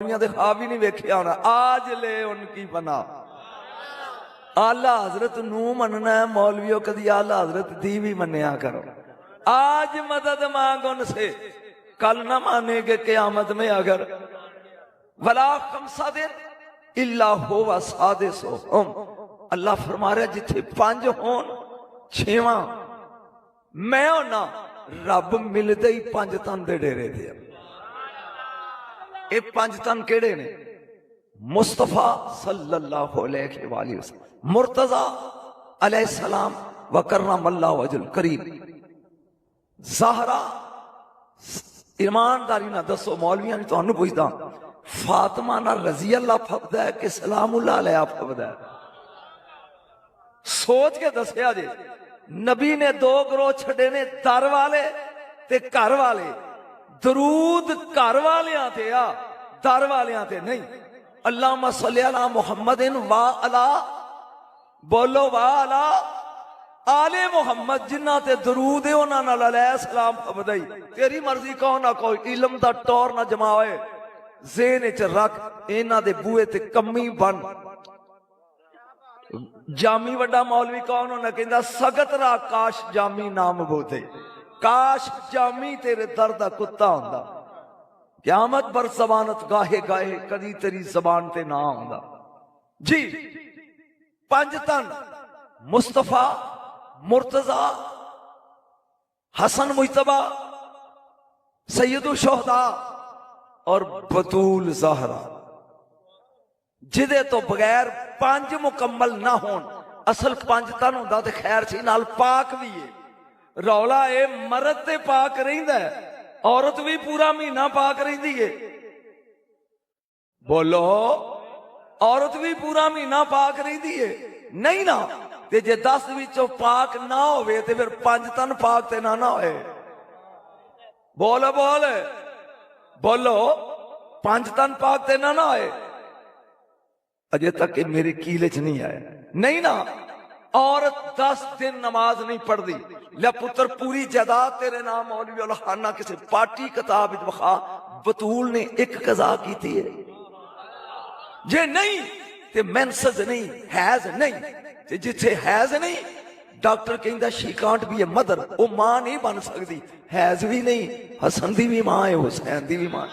ख्वाब ही नहीं वेख्या होना। आज ले उनकी बना आला हजरत नू मनना है मौलवियों, कदी आला हजरत दी भी मन्या करो। आज मदद मांग उनसे, कल ना मानेगे क़यामत में। अगर वला खमसा दिन इल्ला हुवा सादिसुहुम, अल्लाह फरमा रहा जिथे पंज होन छेवा मैं होना। रब मिलते ही पंज तन दे डेरे दे। ये पंज तन केड़े ने? मुस्तफा सल्लल्लाहु अलैहि वसल्लम, मुर्तजा अलैहिस्सलाम व करमल्लाहु वजहुल करीम, ज़हरा। ईमानदारी ना दसो मौलवियां ने तुहानू पुछदा, फातिमा ना रजी अल्लाह फबदा है कि सलामुल्लाह अलैहा फबदा है? सोच के दसिया जे। नबी ने दो ग्रोह छड़े ने, दर वाले ते घर वाले। दरूद घर वालियां ते आ, दर वालियां ते नहीं। अल्लाहुम्मा सल्ली अला मुहम्मदिन वा अला, बोलो वा अला आले मुहम्मद। जिन्ना ते दरूद है उन्हां नाल अलैहिस्सलाम फबदई। तेरी मर्जी कौन ना कोई इल्म दा टोर ना जमावे, ज़हन च रख इन्हां दे बूहे ते कमी बन। जामी वड्डा मौलवी कौन होना? कहंदा सगत रा काश जामी नाम बोते, काश जामी तेरे दर दा कुत्ता होंदा। क़यामत बर ज़बानत गाहे गाहे कदी तेरी ज़बान ते ना होंदा। जी पंज तन मुस्तफा, मुर्तजा, हसन मुजतबा, सैयदुल शुहदा और बतूल ज़हरा। जिदे तो बगैर पंज मुकम्मल ना होन। असल पंज तन होंदा ते खैर सी, नाल पाक भी है। रौला ए मर्द ते पाक रहिंदा है, औरत भी पूरा महीना पाक रहिंदी है। बोलो, औरत भी पूरा महीना पाक रहिंदी है? नहीं ना। ते जे 10 विचों पाक ना होवे ते फिर पंज तन पाक ते ना होए। बोलो बोल बोलो, पंज तन पाक ते ना होए। अजे तक ये मेरे कीले च नहीं आया। नहीं ना। औरत 10 दिन नमाज नहीं पढ़ती। ले पुत्र पूरी जायदाद तेरे नाम मौलवी उल खाना किसी पार्टी किताब विखा, बतूल ने एक कज़ा की थी। जे नहीं ते मेंसेस नहीं, हैज नहीं। ते जिथे हैज नहीं, डॉक्टर कहता she can't be a mother, वो मां नहीं बन सकती। हैज भी नहीं, हसन दी भी मां है, हुसैन दी भी मां।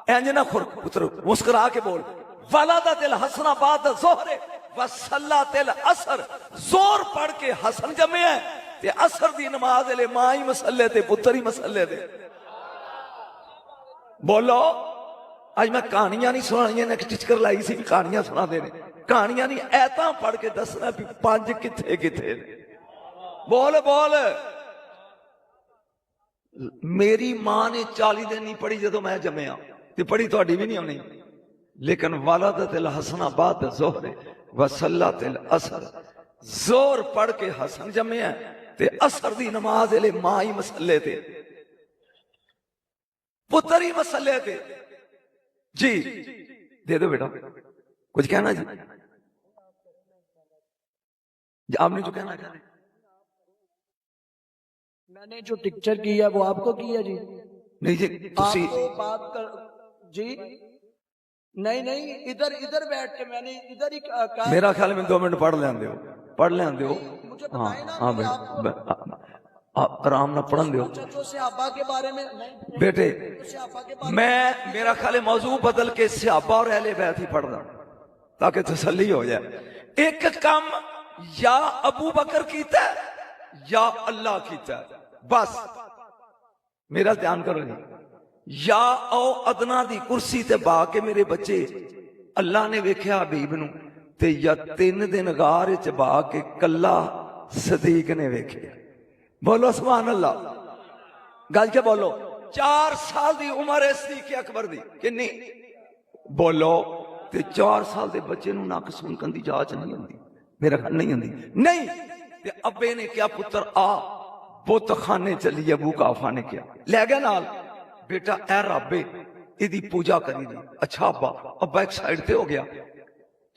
इंज ना खुर पुत्र मुस्कुरा के बोल, वलादा तिल हसना बाद ज़ोहरे वसल्ला तिल असर। जोर पढ़ के हसन जमे है ते असर दी नमाज ले मां ही मसले ते पुत्र ही मसले दे। बोलो, आज मैं कहानियां नहीं सुनाइयां, एक टिचकर लाई सी कहानियां सुना देने। कहानियां नहीं, ऐता पढ़ के दसना भी पंज किथे किथे। बोल बोल। मेरी मां ने 40 दिन नहीं पढ़ी जदों मैं जमया, ते पढ़ी थोड़ी भी नहीं होनी। लेकिन वालदतिल हसना बाद ज़ोहरे वसल्लतिल असर, जोर पढ़ के हसन जमे है ते असर दी नमाज ले मां ही मसले थे, पुत्र ही मसले थे। जी दे दो बेटा, कुछ कहना जी? आपने जो कहना चाह रहे। मैंने जो टिक्चर किया वो आपको किया जी? नहीं जी, आपको बात कर जी। नहीं नहीं, इधर इधर बैठ के मैंने इधर ही कहा। मेरा ख्याल में 2 मिनट पढ़ लें दो, पढ़ लें दो। मुझे हाँ बताए ना। हाँ आप आराम ना पढ़न दो सहाबा के बारे में बेटे। के मैं मेरा ख्याल मौजू बदल के सहाबा और अहले बैत ही पढ़ना ताकि तसल्ली हो जाए। एक काम या अबू बकर कीता या अल्लाह कीता, बस मेरा ध्यान करो जी। या ओ अदना दी कुर्सी ते बा के मेरे बच्चे अल्लाह ने वेख्या हबीब नू, ते या 3 दिन गार च बा के कल्ला सदीक ने वेख्या। बोलो सुभान अल्लाह। गल के बोलो। 4 साल दी उम्र है सदीक अकबर दी, किन्नी? बोलो। ते 4 साल दे बच्चे नू नक सुनकन दी जांच नहीं होंदी, मेरा ख्याल नहीं होंदी। नहीं ते अब्बे ने क्या पुत्र आ बुत खाने चली, अबू काफा ने क्या ले गया नाल, बेटा ए रब्बे इदी पूजा करी दी। अच्छा अब्बा, अब्बा एक साइड ते हो गया।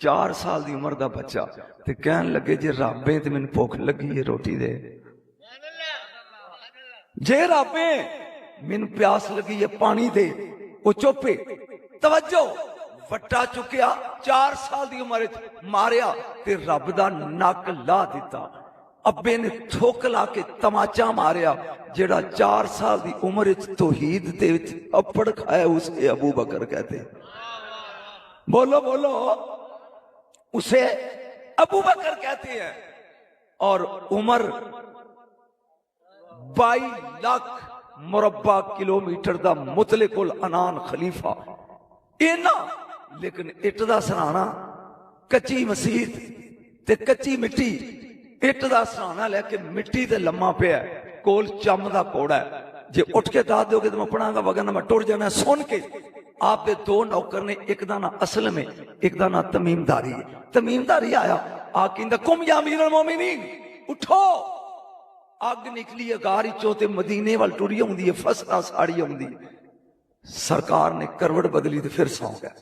4 साल दी उम्र दा बच्चा ते कहन लगे जे रब्बे ते मैनू भुख लगी है रोटी दे। जे रब्बे मैनू प्यास लगी है पानी दे, वो चुपे तवज्जो वट्टा चुकिया 4 साल की उम्र मारिया ते रब दा नक ला दिता। अब्बे ने थुक ला के तमाचा मारिया, जेड़ा 4 साल की उम्र तौहीद दे विच अप्पड़ खाया उसे अबू बकर कहते। बोलो बोलो, उसे अबू बकर कहते हैं। और उमर 22 लाख मुरब्बा किलोमीटर का मुतलिकुल अनान खलीफा इना, लेकिन इट दा सराहना कच्ची मसीत ते कच्ची मिट्टी, इट दा सराहना लैके मिट्टी ते लम्मा पिया कोल चम दा कोड़ा है। जे उठ के दस दोगे तो मैं पढ़ांगा, वगरना मैं टुर जाना। सुन के आपके 2 नौकर ने, एक दा ना असलम है, एक दा ना तमीमदारी है। तमीमदारी आया आकिंदा कुम या अमीरुल मोमिनीन, उठो। अग निकली है गारी चो ते मदीने वाल टुरी आउंदी है, फसला साड़ी आउंदी। सरकार ने करवट बदली ते फिर सौ गया।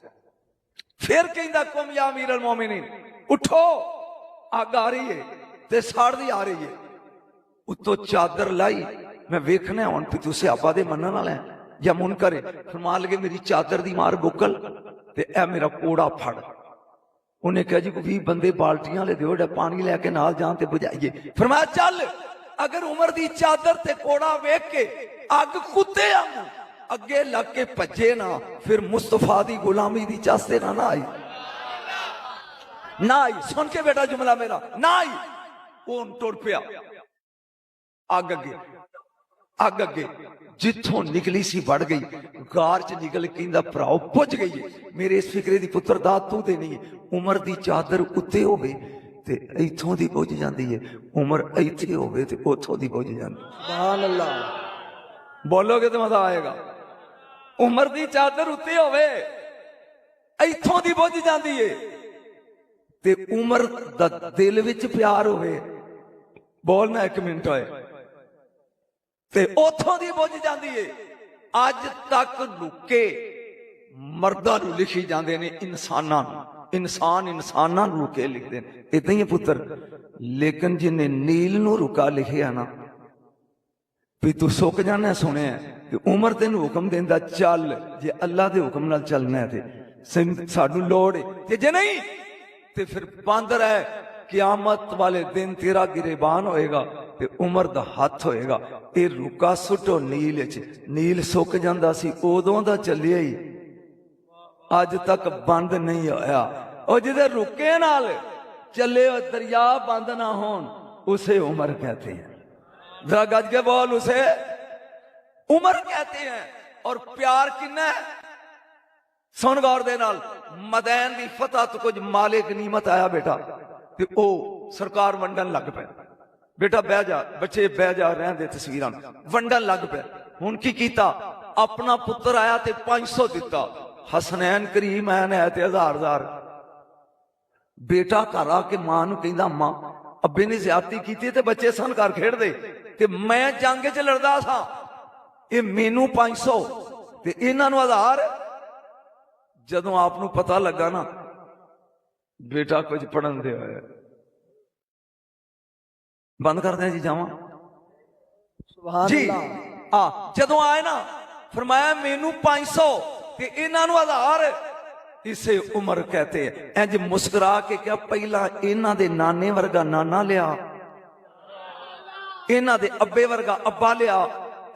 फिर कहंदा कुम या अमीरुल मोमिनीन, उठो। अग आ रही है ते साड़दी आ रही है। उत्तों चादर लाई, मैं वेखना हुण कि तू सहाबा दे मनण वाला है या मुनकर है। फरमान लगे मेरी चादर दी मार बुकल ते ए मेरा कोड़ा फड़। उन्हें कहा जी 20 बंदे बाल्टियां ले दिओ, पानी लैके नाल जान ते बुझाइए। फरमाया चल, अगर उमर दी चादर ते कोड़ा वेख के अग कुत्ते आंगू अगे लग के भजे ना, फिर मुस्तफा दी गुलामी दी चास्ते ना आई। ना आई, सुन के बेटा जुमला मेरा, ना आई। वो टुर पिया। अग अगे, अग अगे जिथों निकली सी बढ़ गई, गार च निकल के भराओ पुज गई है। मेरे इस फिक्रे दी पुत्र दात तू दे नहीं है। उमर दी चादर उत्ते होवे ते इथों दी पुज जाती है, उमर इथे होवे ते उथों दी पुज जाती। सुभान अल्लाह। बोलोगे तो मजा आएगा। उमर दी चादर उत्ते होवे इथों दी पुज जाती है ते उमर दा दिल विच प्यार होवे, बोलना 1 मिनट होए ते उथों दी बुझ जाती है। अज तक लुके मर्दां नूं लिखी जांदे ने, इंसानां नूं, इंसान इंसानां नूं लुके लिखदे ने। इदां ही पुत्र, लेकिन जिन्हें नील नूं रुका लिखिया ना भी तू सुक जाना, सुनिया कि उमर तेन हुक्म देंदा चल, जे अल्लाह दे हुक्म नाल चलना है ते सानू लोड़ है, ते जे नहीं ते फिर बंद रह। क़यामत वाले दिन तेरा गिरेबान होएगा ते उमर दा हाथ होएगा। ये रुका सुटो नील च, नील सुक जांदा सी उदों दा चलिया ही, अज तक बंद नहीं होया। और जिदे रुके नाल चले दरिया बंद ना होन, उसे उमर कहते हैं। जरा गज के बोल, उसे उमर कहते हैं। और प्यार किन्ना है, सुन गौर दे नाल। मदैन दी फतह तो कुछ माले गनीमत आया बेटा, ते ओ सरकार वंडन लग पे। बेटा बह जा, बच्चे बह जा, रहन दे तस्वीरां। वंडन लग पे। हुण की कीता, अपना पुत्र आया ते 500 दिता, हसनैन करीमैन है ते 1000। बेटा घर आके मां नूं कहंदा, मां अब्बे ने ज्यादती कीती ते बच्चे सन घर खेडदे ते मैं जंग च लड़दा सा, ये मैनू 500 ते इन्हां नूं 1000। जदों आप नूं पता लगा ना बेटा कुछ पढ़न दे होया, बंद कर दें जी जावा जी। जदों आए ना फरमाया मैनू 500 ते इन्हां नूं 1000, इसे उमर कहते हैं। इंज मुस्कुरा के क्या, पहला इन्हां दे नाने वर्गा नाना लिया, इन्हां दे अब्बे वर्गा अब्बा लिया,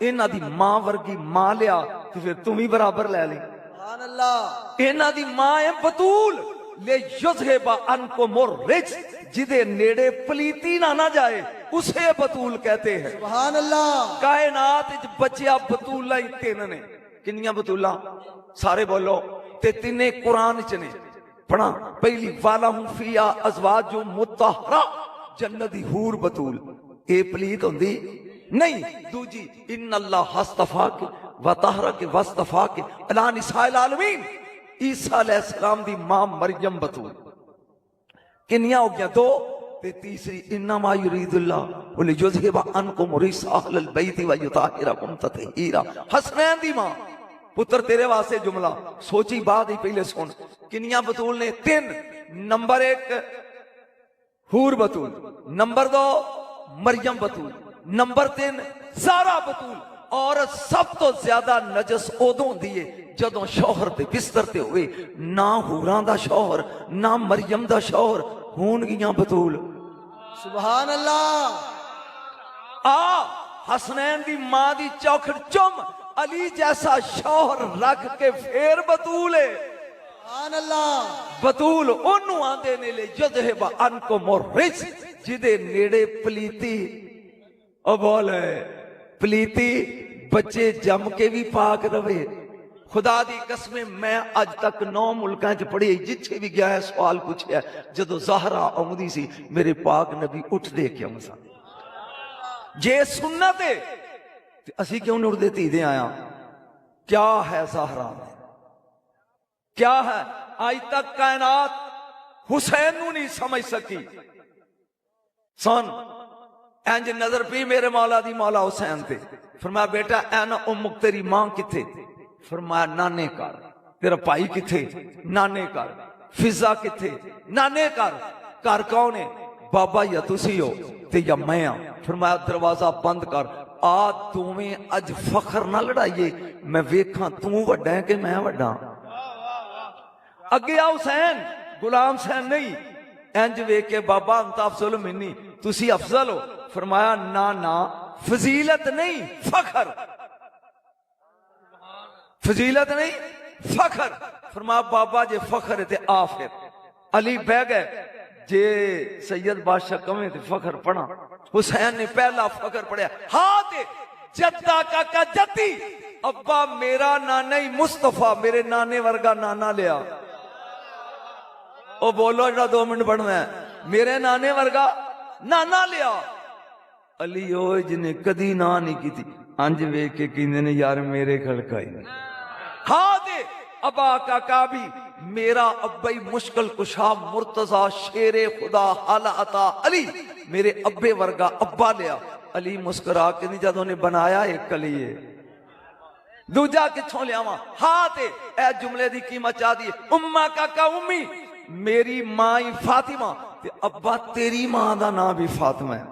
इन्हां दी मां वर्गी मां लिया, ते फिर तुम ही बराबर ले ली। सुभान अल्लाह। इन्हां दी मां है बतूल, ले युज़हिबा अनकुम रिज, जिदे नेड़े पलीती ना जाए उसे बतूल कहते हैं। सुभान अल्लाह। कायनात विच बचिया बतूला ही 3 ने। किन्नियां बतूला? सारे बोलो। ते 3 कुरान च ने। पढ़ा, पहली वालहुम फिया अज़वाजु मुतहरा, जन्नत दी हूर बतूल, ए पलीत होंदी नहीं। दूजी इन्नल्लाह हस्तफाक व तहरक वस्तफाक अला निसाइल आलमीन, ईसा अलैहिस्सलाम दी मां मरियम बतूल। किन्नियां हो गया? 2। ते तीसरी इन्नमा युरीदुल्लाह लियुज़हिबा अनकुम रिज्सा अहलल बैति व युताहिरकुम तत्हीरा, हसनैन दी मां। पुत्र तेरे वास्ते जुमला सोची बात ही पहले सुन। किन्नियां बतूल ने? 3। नंबर 1 हूर बतूल, नंबर 2 मरियम बतूल, नंबर 3 सारा बतूल। औरत सब तो ज्यादा नजस उदों होंदी है जदों शौहर ते बिस्तर ते होवे। ना हूरां दा शौहर ना मरियम दा शौहर होणगियां बतूल। सुभान अल्लाह। आ हसनैन दी मां दी चौखट चुम अली जैसा शौहर रख के फिर बतूल है। सुभान अल्लाह। बतूल ओनू आंदे ने ले यज़हिब अनकुम मुर्रिज जिदे नेड़े पलीती ओ बोले पलीती बच्चे जम के भी पाक रवे। खुदा दी कसमें मैं अज तक 9 मुल्कां च पढ़ी जिथे भी गया है सवाल पूछया जदों ज़हरा आउंदी सी मेरे पाक नबी उठ दे के आउंदा सा। जे सुन्नत है ते असी क्यों नहीं उठदे धी दे आया। क्या है ज़हरा में क्या है आज तक कायनात हुसैन नू नहीं समझ सकी। सुन इंज नजर पी मेरे मौला दी मौला हुसैन ते फरमाया बेटा ऐना उम्मुक तेरी मां किथे। फरमाया नाने घर। तेरा भाई किथे नाने घर। फिजा किथे नाने घर। घर कौन है बाबा या तुसी हो ते या मैं आ। फरमाया दरवाजा बंद कर आ दोवें अज फखर ना लड़ाइए मैं वेखा तू वड्डा है कि मैं वड्डा। अगे आ हुसैन गुलाम हुसैन नहीं इंज वेख के बाबा अंत अफजल मिन्नी तुसी अफजल हो। फरमाया ना ना फजीलत नहीं फखर। फजीलत नहीं फखर। फरमाया बाबा जे फखर है ते आ फिर। अली बह गए जे सैयद बादशाह कमे ते फखर पढ़ा। हुसैन ने पहला फखर पढ़िया हाँ ते जद्दा काका जद्दी अब्बा मेरा नाना ही मुस्तफा मेरे नाने वर्गा नाना लिया। ओ बोलो जरा 2 मिनट पढ़ना है मेरे नाने वर्गा नाना लिया। अली ओ जिन्हें कदी ना नहीं की थी अंज वेख के कहंदे ने यार मेरे खड़काई नहीं। हाँ दे अबा काका भी मेरा अब्बई मुश्किल कुशा मुर्तजा शेरे खुदा हाला अता अली मेरे अब्बे वर्गा अब्बा लिया। अली मुस्कुरा के नहीं जदों ने बनाया एक कली है दूजा किथों लियावा। हाँ ते ए जुमले दी कीमत चा दी उम्मा काका उम्मी मेरी मां ही फातिमा ते अब्बा तेरी मां दा नाम भी फातिमा है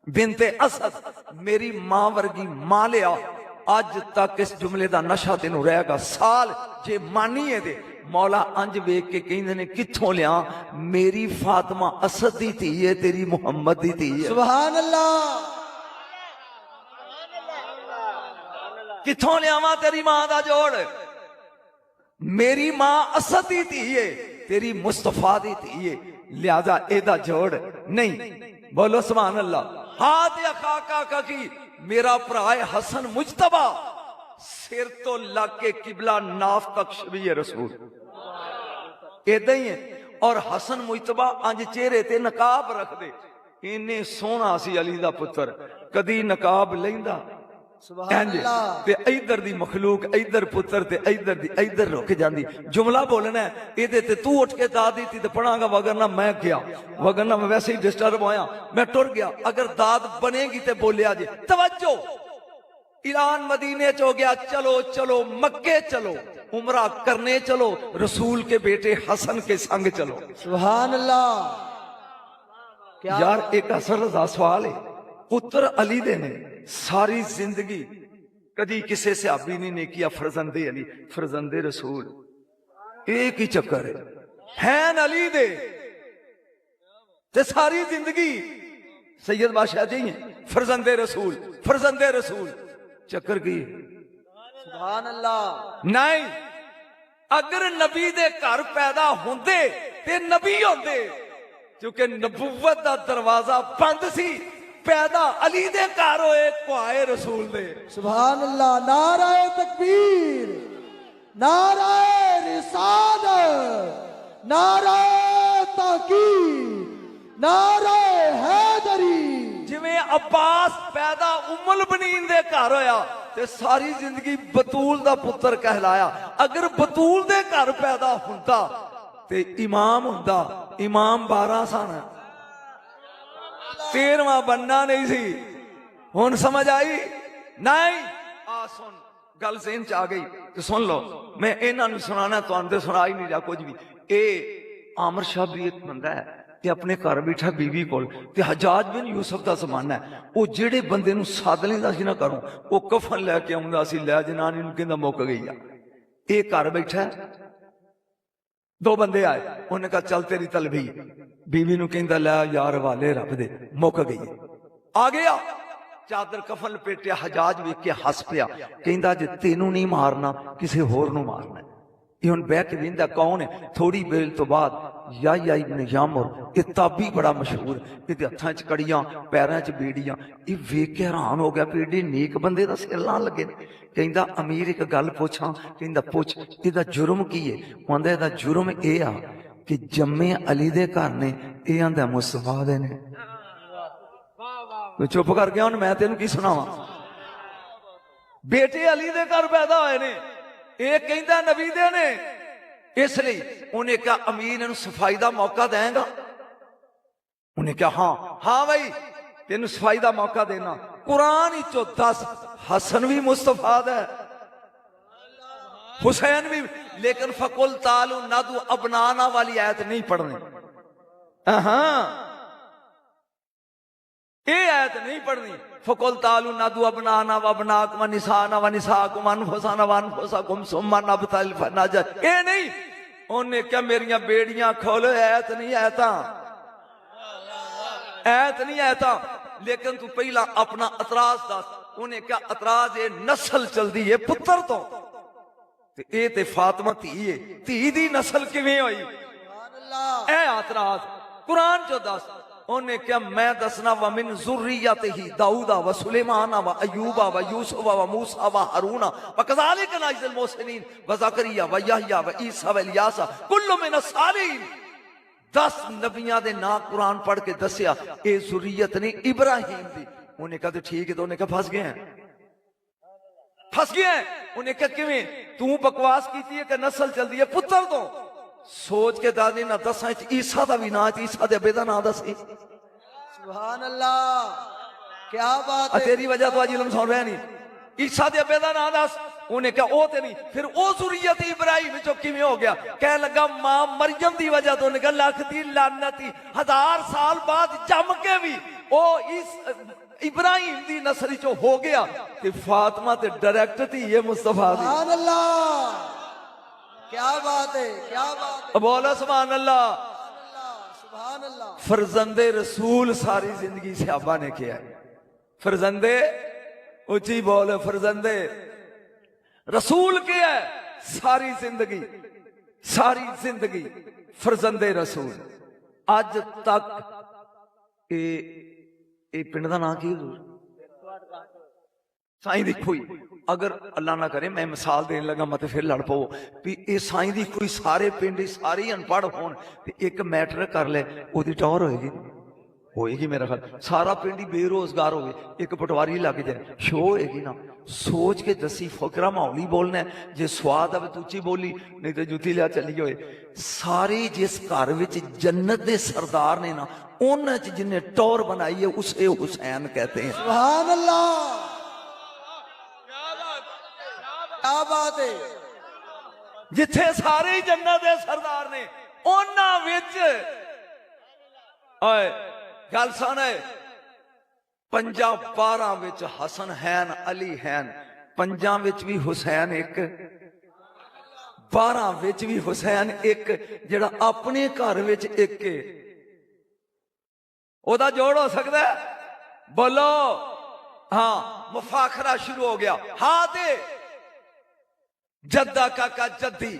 बिनते असद मेरी मां वर्गी मां लिया। अज तक इस जुमले का नशा तेनू रहेगा साल जे मानीए दे। मौला अंज वेख के कहंदे ने किथों लिया मेरी फातिमा असद दी धी है तेरी मुहम्मद दी धी है। सुभान अल्लाह। किथों लियावा तेरी मां दा जोड़। मेरी मां असद दी धी है तेरी मुस्तफा दी थी है लिहाजा एदा जोड़ नहीं। बोलो सुभान अल्लाह। हाथ अखा का की मेरा भरा है हसन मुजतबा सिर तो लग के किबला नाफ तक शबीए रसूल एदा ही है। और हसन मुजतबा अंज चेहरे ते नकाब रख दे इन्ने सोहना सी अली दा पुत्र कदी नकाब लेंदा ते इधर दी मखलूक इधर पुत्र ते इधर दी इधर रुक जांदी। जुमला बोलना है एदे ते तू उठ के दाद दी ते पढ़ांगा वगरना मैं गया वगरना मैं वैसे ही डिस्टर्ब होया मैं टुर गया। अगर दाद बनेगी ते बोलिया जे तवज्जो ऐलान मदीने च हो गया चलो चलो मक्के चलो उमरा करने चलो रसूल के बेटे हसन के संग चलो। सुभान अल्लाह। यार एक असर दा सवाल है पुत्र अली दे ने सारी जिंदगी कदी किसी सहाबी ने किया फरजंदे अली फरजंदे रसूल एक ही चक्कर है अली दे ते सारी जिंदगी सैयद बादशाह जी फरजंदे रसूल चक्कर की। सुभान अल्लाह। नहीं अगर नबी दे घर पैदा होंदे ते नबी होंदे क्योंकि नबूवत दा दरवाजा बंद सी पैदा अली दे घर होए कुआए रसूल दे। सुभान अल्लाह। नाराए तकबीर नाराए रिसालत नाराए ताकीद नाराए हैदरी। जिवें अब्बास पैदा उम्मुल बनीन दे घर होया ते सारी जिंदगी बतूल दा पुत्र कहलाया। अगर बतूल दे घर पैदा हुंदा ते इमाम हुंदा इमाम 12 सन 13वां बनना नहीं सी। हुन समझ आई नहीं। आ सुन गल ज़हन च आ गई तो सुन लो मैं इन्हां नूं सुनाना तुहानूं ते सुना ही नहीं रहा कुछ भी। ए आमर शाह भी एक बंदा है ते अपने घर बैठा बीवी कोल ते हजाज बिन यूसुफ का जमाना है। वो जेड़े बंदे नूं सद लैंदा सी ना घरों, वो कफन लैके आउंदा सी, लै जनानी नूं कहंदा मुक गई आ। ये घर बैठा दो बंदे आए, उन्हें कहा चल तेरी तलबी। बीवी नूं कहंदा लै यार वाले रब दे मुक गई। आ गया चादर कफन लपेटिया, हजाज वेख के हस पिया, कहंदा जे तेनू नहीं मारना किसी होर नूं मारना। ये हुण बह के वेंदा कौन है। थोड़ी देर तो बाद याह्या इब्न यामुर, ये ताबी बड़ा मशहूर, इहदे हत्थां च कड़ियां पैरां च बेड़ियां। ये वेख के हैरान हो गया भी एडे नेक बंदे दा सिर लान लगे। कहंदा अमीर एक गल पूछां। कहंदा पुछ, इहदा जुर्म की है। कहंदा इहदा जुर्म यह आ कि जम्मे अली दे घर ने, ये आंदा मुस्तफा दे ने। तू चुप कर गया, हुण मैं तेनू की सुनावां। बेटे अली दे घर पैदा होए ने, ये कहंदा नबी दे ने। इसलिए उन्हें कहा अमीर इन्हू सफाई का मौका देगा। उन्हें कहा हाँ हाँ भाई तेन सफाई का मौका देना। कुरान ही चो 10 हसन भी मुस्तफा है, हुसैन भी, लेकिन फकुल तालू नादू अबनाना वाली आयत नहीं पढ़नी। ये आयत नहीं पढ़नी। फकुल तालू नादू अबनाना व अबनाकुम व निसाना व निसाकुम अनफुसाना व अनफुसाकुम सुम्मा नबतल फनाजा। ये नहीं, उन्हें क्या मेरियां बेड़ियां खोलो, ऐत नहीं ऐता, ऐत नहीं ऐता। लेकिन तू पहला अपना अतराज दस। उन्हें क्या अतराज है, नस्ल चलती है पुत्र तो, ये ते फातिमा धी है, धी दी नस्ल किवें होई, ए अतराज कुरान चो दस। उन्हें क्या मैं दसना व मिन ज़ुर्रियतिही दाऊदा व सुलेमाना व अय्यूबा व यूसुफ व मूसा व हारूना व कज़ालिक नज़िल मुहसिनीन व ज़करिया व यहया व ईसा व इलियासा कुल्लु मिन सालिहीन। 10 नबियां दे नाम कुरान पढ़ के दसिया, ये ज़ुर्रियत ने इब्राहिम दी। उन्हें कहा ठीक है, तो उन्हें कहा फस गए हैं, फस गए हैं। उन्हें कहा किवें, तू बकवास की है कि नस्ल चलती है पुत्र तो। सोच के दादी ना दसा ईसा का भी ना, ईसा दे अबे दा ना दसी। सुभान अल्लाह, क्या बात है। तेरी वजह तो आज इल्म सुन रहे नहीं। ईसा दे अबे दा ना दस। उन्हें कहा ओ ते नहीं। फिर ओ ज़ुर्रियत इब्राहिम चो किवें हो गया। कह लगा मां मरियम दी वजह तो। उन्हें कहा लख दी लानती, 1000 साल बाद जम के भी ओ इस इब्राहिम दी नस्ल चो हो गया। ते फातिमा ते डायरेक्ट थी ये मुस्तफा दी। सुभान अल्लाह, क्या बात है, क्या बात है। बोलो सुभान अल्लाह, सुभान अल्लाह। फरजंदे रसूल सारी जिंदगी सहाबा ने किया है। फरजंदे ऊंची बोल, फरजंदे रसूल क्या है सारी जिंदगी, सारी जिंदगी फरजंदे रसूल। अज तक ये पिंड का नाम की साईं दी खोई। अगर अल्लाह ना करे मैं मिसाल देने लगा मत फिर लड़ पो भी ये साईं दी खोई सारे पिंड सारे अनपढ़ होन ते एक मैटर कर ले, ओदी टौर होएगी, होएगी मेरा ख्याल। सारा पिंड ही बेरोजगार होवे, एक पटवारी लग जाए, शो होएगी ना। सोच के दसी फकरा माहौली बोलना है। जे स्वाद आवे तुची बोली, नहीं तो जुती लिया चली होए। सारे जिस घर विच जन्नत दे सरदार ने ना, उन्हां च जिन्ने टौर बनाई है उसे हुसैन कहते हैं। सुभान अल्लाह, क्या बात है। जिथे सारे ही जन्नत दे सरदार ने, उन्हां विच ओए गल सुन, 5-12 विच हसन हैन, अली हैन, 5 विच भी हुसैन एक, 12 विच भी हुसैन एक, जेड़ा अपने घर विच एक है, ओदा जोड़ हो सकता है? बोलो हाँ। मुफाखरा शुरू हो गया। हाँ दे जद्दा काका जद्दी,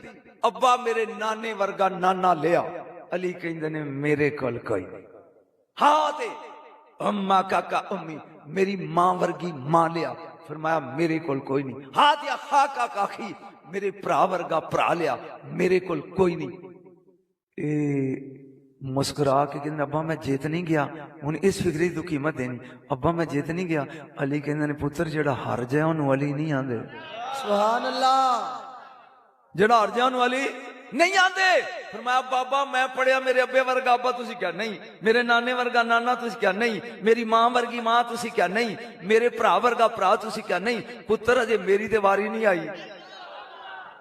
अब्बा मेरे नाने वर्गा नाना लिया। अली कहंदे ने मेरे कोल कोई नहीं। हाँ ते अम्मा काका अम्मी, मेरी मां वर्गी मां लिया। फरमाया मेरे कोल कोई नहीं। हाँ दिया खा काका खी, मेरे भरा वर्गा भरा लिया, मेरे कोल कोई नहीं। मुस्कुरा के कहते अब्बा मैं जीत नहीं गया। हूं इस फिक्री की तू कीमत देनी। अब्बा मैं जीत नहीं गया। अली कहते ने पुत्र जेड़ा हार जाए उन्होंने अली नहीं आंदे। सुभान अल्लाह, जेड़ा हार जाए उन्होंने अली नहीं आंदे। फरमाया बाबा मैं पढ़िया मेरे अब्बे वर्गा अब्बा तुसी क्या नहीं, मेरे नाने वर्गा नाना तुसी क्या नहीं, मेरी मां वर्गी मां तुसी क्या नहीं, मेरे भरा वर्गा भरा तुसी क्या नहीं। पुत्र अजे मेरी ते वारी नहीं आई।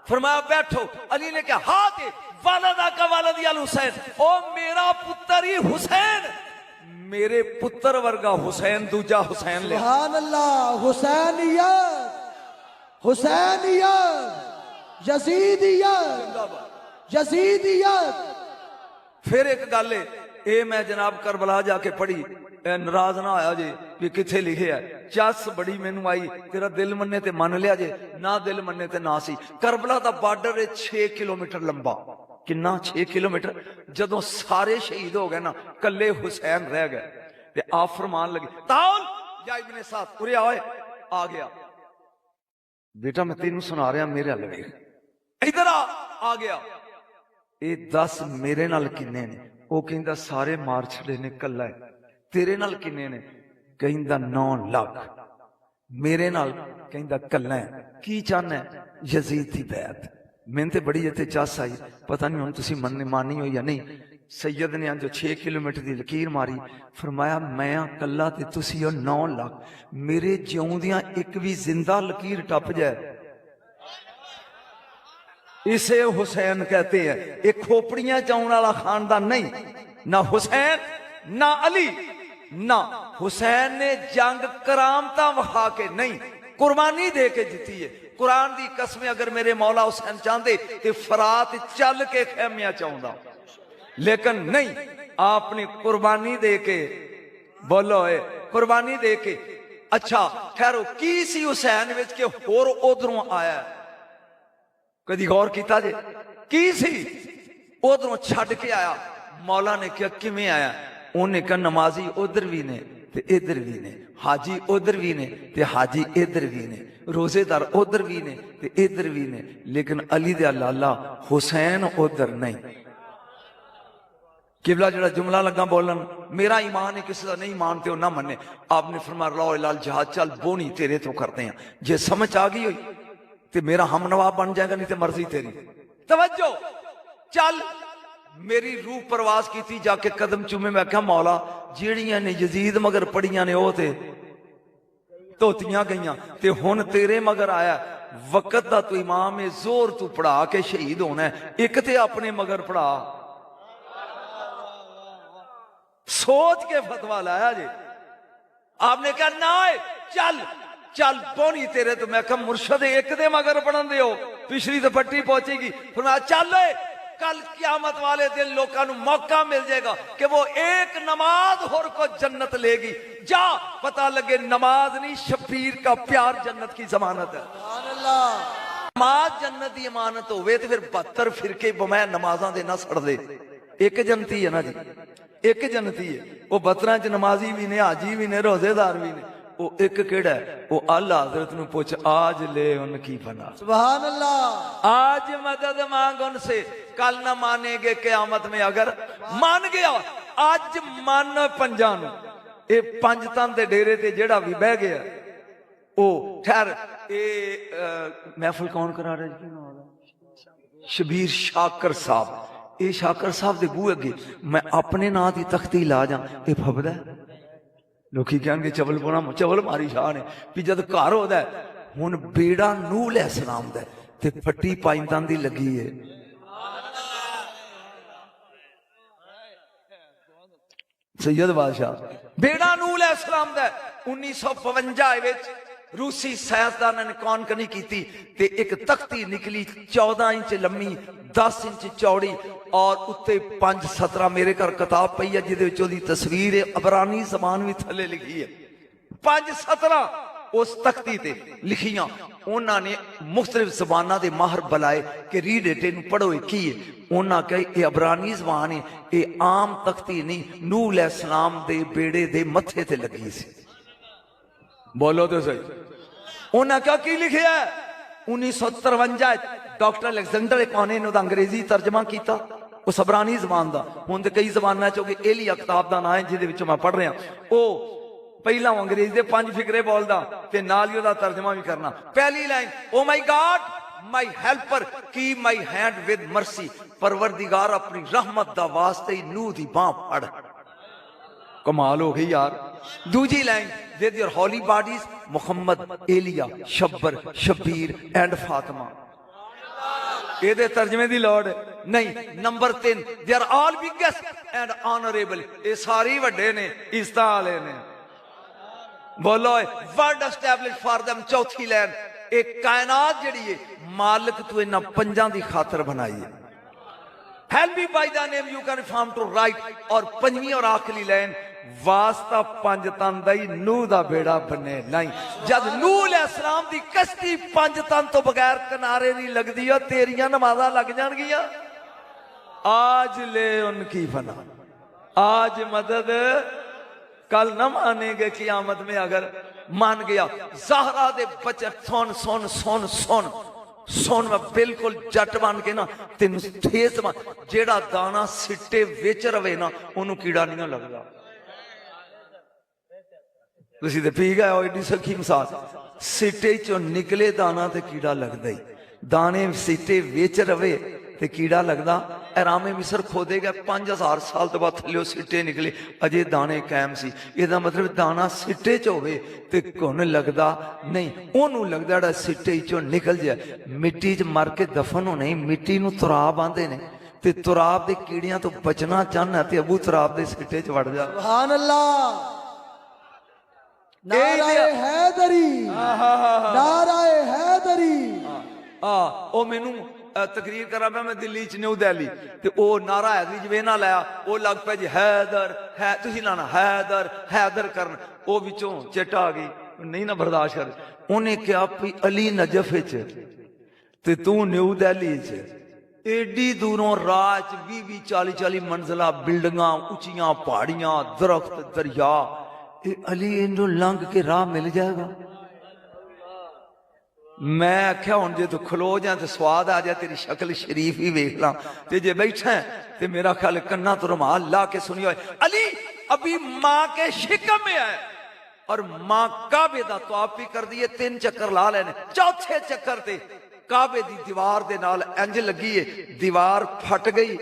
फरमाया बैठो। अली ने कहा हाथ वालदा का वालद अल हुसैन, ओ मेरा पुत्र ही हुसैन, मेरे पुत्र वर्गा हुसैन दूजा हुसैन ले। सुभान अल्लाह। हुसैनियत, हुसैनियत, यजीदियत, यजीदियत। फिर एक गल है, ये मैं जनाब करबला जाके पढ़ी, नाराज ना होया जे भी किथे लिखे है। चस बड़ी मैनू आई, तेरा दिल मन्ने ते मन लिया जे, ना दिल मन्ने ते ना सी। करबला दा बार्डर है 6 किलोमीटर लंबा। किन्ना? 6 किलोमीटर। जदों सारे शहीद हो गए ना, कल्ले हुसैन रह गए ते आप फरमान लगे ताउल या इब्ने साथ उरे आए। आ गया बेटा, मैं तेनू सुना रहा, मेरे हल वेख, इधर आ गया। ये 10 मेरे नाल किन्ने ने? वो कहंदा सारे मार छड़े ने, कल्ला है। तेरे नाल किन्ने ने? कहंदा 9 लाख। मेरे नाल कहंदा कल्ला है। की चाहना है? यजीद दी बैत। मैंने ते बड़ी इत्थे चस आई, पता नहीं हुण तुसीं मानी हो या नहीं। सैयद ने जो 6 किलोमीटर की लकीर मारी, फरमाया मैं कल्ला ते तुसीं हो 9 लाख। मेरे जिउंदियां एक भी जिंदा लकीर टप जाए, इसे हुसैन कहते हैं। एक खोपड़ियां चाउन वाला खानदान नहीं, ना हुसैन ना अली ना। हुसैन ने जंग करामता वखा के नहीं, कुर्बानी दे के जीती है। कुरान दी कसमें अगर मेरे मौला हुसैन चाहते तो फरात चल के खैमिया चाहता, लेकिन नहीं, आपने कुर्बानी दे के, बोलो है कुर्बानी दे के। अच्छा ठहरो, की सी हुसैन विच के होर उधरों आया? कदी गौर किया जे? की सी? उधरों छड़ के आया। मौला ने कहा किवें आया? उन्हें कहा नमाजी उधर भी ने ते इधर भी ने, हाजी उधर भी ने ते हाजी इधर भी ने, रोजेदार उधर भी ने ते इधर भी ने, लेकिन अली दा लाला हुसैन उधर नहीं। किबला जड़ा जुमला लगा बोलन, मेरा ईमान है, किसी का नहीं मानते हो ना मन्ने। आपने फरमाया लो लाल जहाज चल, बोनी तेरे तो करते हैं। जे समझ आ गई हुई तो मेरा हम नवाब बन जाएगा, नहीं तो मर्जी तेरी। तवज्जो, चल। मेरी रूह परवास की, जाके कदम चूमे। मैं क्या मौला, जेड़ियां ने यजीद मगर पड़ियां ने वो ते धोतियां गईयां, ते हुण तेरे मगर आया। वक्त दा तू इमाम है, जोर तू पढ़ा के शहीद होना है, एक ते अपने मगर पढ़ा। सोच के फतवा लाया जी। आपने कहा ना चल चल बोनी तेरे तो। मैं कहा मुर्शद एक दे मगर पढ़न दे, पिछली तो पट्टी पहुंचेगी। फिर चल कल क्यामत वाले दिन लोगों को मौका मिल जाएगा कि वो एक नमाज होर को जन्नत लेगी। जा पता लगे नमाज नहीं, शबीर का प्यार जन्नत की जमानत है। नमाज जन्नत की अमानत होवे तो फिर 72 फिरके बमै नमाजा दे ना सड़ दे। एक जन्नती है ना जी, एक जन्नती है। वो 72 च नमाजी भी ने, हाजी भी ने, रोजेदार भी ने। वो एक केड़ा है? वो अल्लाह हजरत नु पूछ, आज ले उनकी बना। सुभान अल्लाह। आज मदद मांग उनसे, कल ना मानेगे क़यामत में। अगर मान गया आज मान पंजा नु। ये पंज तन दे डेरे ते जेड़ा भी बह गया ओ ठहर। ये महफिल कौन करा रहा है? शबीर शाकर साहब। ये शाकर साहब दे बूहे अगे मैं अपने नां दी तख्ती ला जा, ये फबदा है। लोग कह चवल पोना, चवल मारी शाह ने भी जब घर होता है। हुण बेड़ा नूह अलैहिस्सलाम दा ते फट्टी पाइंदां दी लगी है। सैयद बादशाह बेड़ा नूह अलैहिस्सलाम दा 1952 विच रूसी साइंसदानां ने कॉनकनी की ते एक तख्ती निकली 14 इंच लंबी 10 इंच चौड़ी और उत्ते 5 17 मेरे घर किताब पई है जिहदे तस्वीर है, अबरानी जबान भी थले लिखी है। 5 17 उस तख्ती ते लिखियां। उन्होंने मुख्तलिफ जबाना दे माहर बुलाए कि रीड इट, इनू पढ़ो की है। उन्होंने कहा ये अबरानी जबान है, ये आम तख्ती नहीं, नूह अलैहिस्सलाम दे बेड़े दे मथे ते लगी सी। बोलो तो सही। उन्हें क्या की लिखा है? 1953 डॉक्टर अलेक्जेंडर कॉने ने अंग्रेजी तर्जमा किया उस अबरानी जबान का। हुण तो कई जबाना चो एलिया किताब का नाम है जिहदे मैं पढ़ रहा। वो पहला अंग्रेजी के 5 फिकरे बोलदा ते नाल ही उहदा तर्जमा भी करना। पहली line, O my God my helper keep my hand with mercy. परवरदिगार अपनी रहमत दा वास्ते ही नूह दी बांह फड़। कमाल हो गई यार। दूजी line, with your holy bodies Muhammad, एलिया, शब्बर, शबीर एंड फातिमा। ਇਹਦੇ ਤਰਜਮੇ ਦੀ ਲੋੜ ਨਹੀਂ। Number 3 they are all biggest and honourable, ਇਹ ਸਾਰੇ ਵੱਡੇ ਨੇ, ਇੱਜ਼ਤਾਂ ਵਾਲੇ ਨੇ। ਬੋਲੋ ਵਰਡ ਐਸਟੈਬਲਿਸ਼ ਫॉर them। ਚੌਥੀ ਲਾਈਨ, ਇਹ ਕਾਇਨਾਤ ਜਿਹੜੀ ਹੈ ਮਾਲਕ ਤੂੰ ਇਹਨਾਂ ਪੰਜਾਂ ਦੀ ਖਾਤਰ ਬਣਾਈ ਹੈ। Help me by thy name you can form to write। और पंजवीं और आखिरी लाइन, वास्ता पंज तन दा ही नूह दा बेड़ा बने नहीं। जब नूह अलैहिस्सलाम दी कश्ती पंज तन तो बगैर किनारे नहीं लगदी, और तेरियां नमाज़ां लग जाणगियां। आज ले उनकी फना, आज मदद कल न मानेंगे क़यामत में। अगर मान गया ज़हरा दे बच्चे, सुन सुन सुन सुन सुन, मैं बिल्कुल जट बन के ना तेन ठेस बन, जेड़ा दाना सिट्टे विच रवे ना ओनू कीड़ा नहीं लगदा। तुसीं ते पी गए हो एडी सखी मिसाल, सिट्टे चों निकले दाना ते कीड़ा लगदा ही, दाने सिट्टे विच रवे ते कीड़ा लगदा। एरामे मिस्र खोदे गए 5000 साल तो बाद थल्ले सिट्टे निकले, अजे दाने कायम सी। ਇਹਦਾ मतलब दाना सिट्टे च होवे ते घुन लगदा नहीं, ओनू लगदा ਜਿਹੜਾ सिट्टे चों निकल जाए। मिट्टी च मर के दफन होने ही मिट्टी नू तुराब आंदे ने, ते तुराब दे कीड़ियां तो बचना चाहना ते अबू तुराब दे सिट्टे च वड़ जा। सुभान अल्लाह, नाराए हैदरी, नाराए हैदरी। ओ मैनू तकरीर करा मैं दिल्ली च न्यू दिल्ली, ते ओ नारा हैदरी जवे ना लाया, ओ लग पे जी हैदर है, तुसी लाना हैदर हैदर करन, ओ विचों चिट्टा आ गई, नहीं ना बर्दाश्त कर। उन्हें क्या भी अली नजफ च ते तू न्यू दिल्ली च, एडी दूरों राज 20-40 मंजिला बिल्डिंगां, उचियां पहाड़ियां, दरख्त, दरिया, अली इनू लंघ के राह मिल जाएगा। मैं आख्या हुण जे तू खलो जा तो स्वाद आ जाए, तेरी शक्ल शरीफ ही वेख ला, ते जे बैठा है ते मेरा ख्याल कन्ना तो रुमाल ला के सुनियो, अली अभी माँ के शिकम में है, और माँ काबे दा तवाफ भी कर दिए, 3 चक्कर ला लेने, चौथे चक्कर ते काबे दी दीवार दे नाल इंज लगी है, दीवार फट गई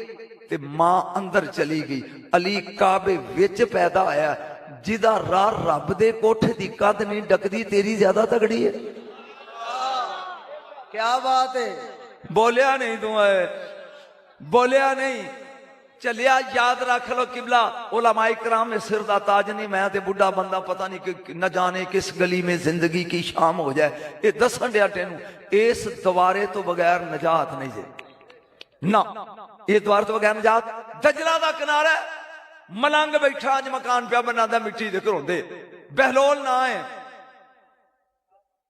ते माँ अंदर चली गई। अली काबे विच पैदा होया, जिदा राह रब दे कोठे दी कद नहीं डकदी, तेरी ज्यादा तगड़ी है। क्या बात है, बोलिया नहीं तू है, बोलिया नहीं, चलिया याद रख लो किबला उलमाए कराम ने सिर दा ताज नहीं, मैं ते बुढ़ा बंदा पता नहीं कि न जाने किस गली में जिंदगी की शाम हो जाए। ये दसन दिया तेनू इस द्वारे तो बगैर नजात नहीं जे ना, ये द्वार तो बगैर नजात। दजला दा किनारा मलंग बैठा अज मकान पिया बनादा मिट्टी दे घरों दे, बहलोल ना है,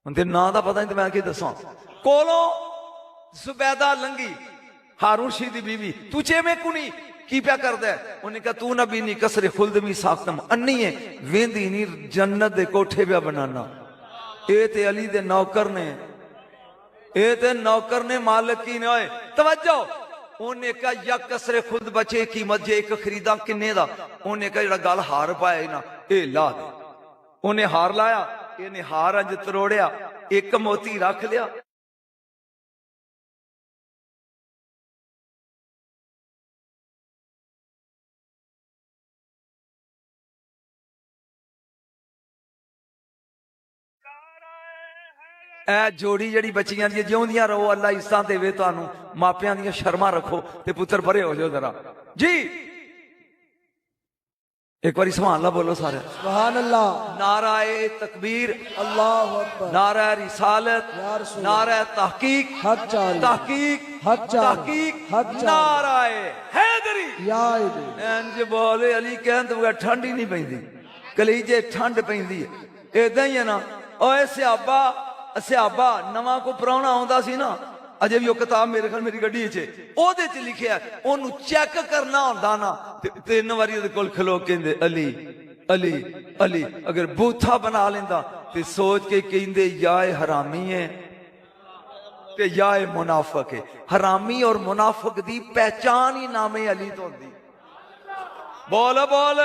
उनके ना दा पता नहीं तो मैं की दसा। कोलों जुबैदा लंगी, हारून शी दी बीवी, तू चेमे कुनी की प्या करदा है? उन्हें कहा तू नबी नहीं कसरे खुल्द में साख्तम, अन्नी है वेंदी नहीं जन्नत दे कोठे प्या बनाना। ए ते अली दे नौकर ने, ए ते नौकर ने, मालिक की ने होए। तवज्जो, उन्हें कहा या कसरे खुल्द बचे कीमत जे एक खरीदा किन्ने दा? उन्हें कहा जेड़ा गल हार पाया ना ए ला दे। उन्हें हार लाया, इन्हें हार अज तरोड़िया, एक मोती रख लिया। ए जोड़ी जड़ी बच्चियां दी जिउंदियां रहो, अल्लाह इज्जतां देवे तुहानू, मापियां दी शर्मा रखो ते पुत्र परे हो जाओ जरा जी। एक बारी सुभान अल्लाह बोलो सारे, सुभान अल्लाह। नाराए तकबीर, अल्लाहु अकबर, नारा रिसालत, नारा तहकीक, हक चारी, तहकीक, हक चारी, तहकीक, हक चारी, नाराए हैदरी। याद इंज बोले अली कहन तो ठंड ही नहीं पैंदी, कलीजे ठंड पैंदी है। इदां ही है ना, ओए सियाबा सियाबा नवा को प्राहुणा आउंदा सी ना, अजे भी वो किताब मेरे ख्याल मेरी गड्डी च ओदे च लिखिया, ओनू चेक करना हुंदा ना, 3 वारी ओदे कोल खलो कहंदे अली अली अली, अगर बूथा बना लेंदा ते सोच के कहंदे या ए हरामी है ते या ए मुनाफिक है। हरामी और मुनाफिक दी पहचान ही नामे अली तो होंदी। बोल बोल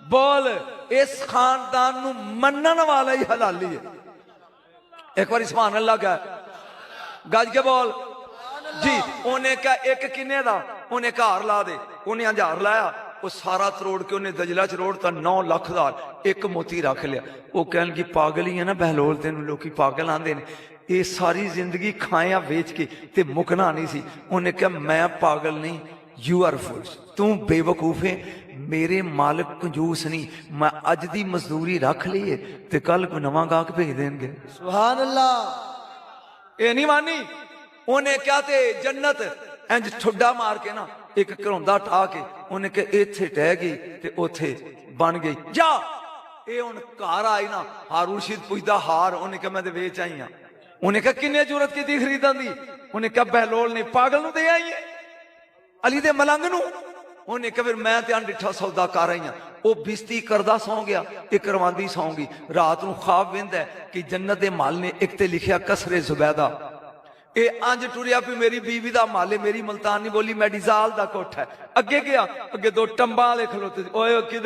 बोल, इस खानदान नू मनन वाला ही हलाली है। एक बार सुभान अल्लाह का गज के बोल जी। उन्हें कहा एक किन्ने दा? उन्हें घर ला दे। उन्हें 1000 लाया, वो सारा तरोड़ के उन्हें दजला च रोड़ता 9 लाख दा, एक मोती रख लिया। वो कहन की पागल ही है ना बहलोल, तेन लोग पागल आंदे ने। ਇਹ ਸਾਰੀ ਜ਼ਿੰਦਗੀ ਖਾਇਆ ਵੇਚ ਕੇ ਤੇ ਮੁਕਣਾ ਨਹੀਂ ਸੀ। ਉਹਨੇ ਕਿਹਾ ਮੈਂ ਪਾਗਲ ਨਹੀਂ, ਯੂ ਆਰ ਫੂਲਸ, ਤੂੰ ਬੇਵਕੂਫ ਹੈ, ਮੇਰੇ ਮਾਲਕ ਕੰਜੂਸ ਨਹੀਂ, ਮੈਂ ਅੱਜ ਦੀ ਮਜ਼ਦੂਰੀ ਰੱਖ ਲਈਏ ਤੇ ਕੱਲ ਕੋਈ ਨਵਾਂ ਗਾਹਕ ਭੇਜ ਦੇਣਗੇ। ਸੁਭਾਨ ਅੱਲਾ। ਇਹ ਨਹੀਂ ਮਾਨੀ। ਉਹਨੇ ਕਿਹਾ ਤੇ ਜੰਨਤ ਇੰਜ ਠੁੱਡਾ ਮਾਰ ਕੇ ਨਾ ਇੱਕ ਘਰੌਂਦਾ ਠਾ ਕੇ ਉਹਨੇ ਕਿਹਾ ਇੱਥੇ ਟਹਿ ਗਈ ਤੇ ਉੱਥੇ ਬਣ ਗਈ, ਜਾ। ਇਹ ਹੁਣ ਘਰ ਆਈ ਨਾ, ਹਾਰੂ ਰਸ਼ੀਦ ਪੁੱਛਦਾ ਹਾਰ, ਉਹਨੇ ਕਿਹਾ ਮੈਂ ਤੇ ਵੇਚ ਆਈ ਆ। ਉਹਨੇ ਕਿਹਾ ਕਿੰਨੇ ਜ਼ਰੂਰਤ ਕੀਤੀ ਖਰੀਦਣ ਦੀ? ਉਹਨੇ ਕਿਹਾ ਬਹਿਲੋਲ ਨੇ, ਪਾਗਲ ਨੂੰ ਦੇ ਆਈ ਹੈ, ਅਲੀ ਦੇ ਮਲੰਗ ਨੂੰ। ਉਹਨੇ ਕਿਹਾ ਫਿਰ ਮੈਂ ਤੇ ਅਣਡਿੱਠਾ ਸੌਦਾ ਕਰ ਆਈ ਆ। ਉਹ ਬਿਸਤੀ ਕਰਦਾ ਸੌਂ ਗਿਆ, ਇੱਕ ਰਵਾਂਦੀ ਸੌਂ ਗਈ। ਰਾਤ ਨੂੰ ਖਾਬ ਵੇਂਦਾ ਕਿ ਜੰਨਤ ਦੇ ਮਾਲ ਨੇ ਇੱਕ ਤੇ ਲਿਖਿਆ ਕਸਰੇ ਜ਼ੁਬੈਦਾ। ਇਹ ਅੰਜ ਟੁਰਿਆ ਵੀ ਮੇਰੀ ਬੀਵੀ ਦਾ ਮਾਲ ਹੈ, ਮੇਰੀ ਮਲਤਾਨੀ ਬੋਲੀ ਮੈਡੀਜ਼ਾਲ ਦਾ ਕੋਠਾ ਹੈ। ਅੱਗੇ ਗਿਆ, ਅੱਗੇ ਦੋ ਟੰਬਾਂ ਵਾਲੇ ਖਲੋਤੇ, ਓਏ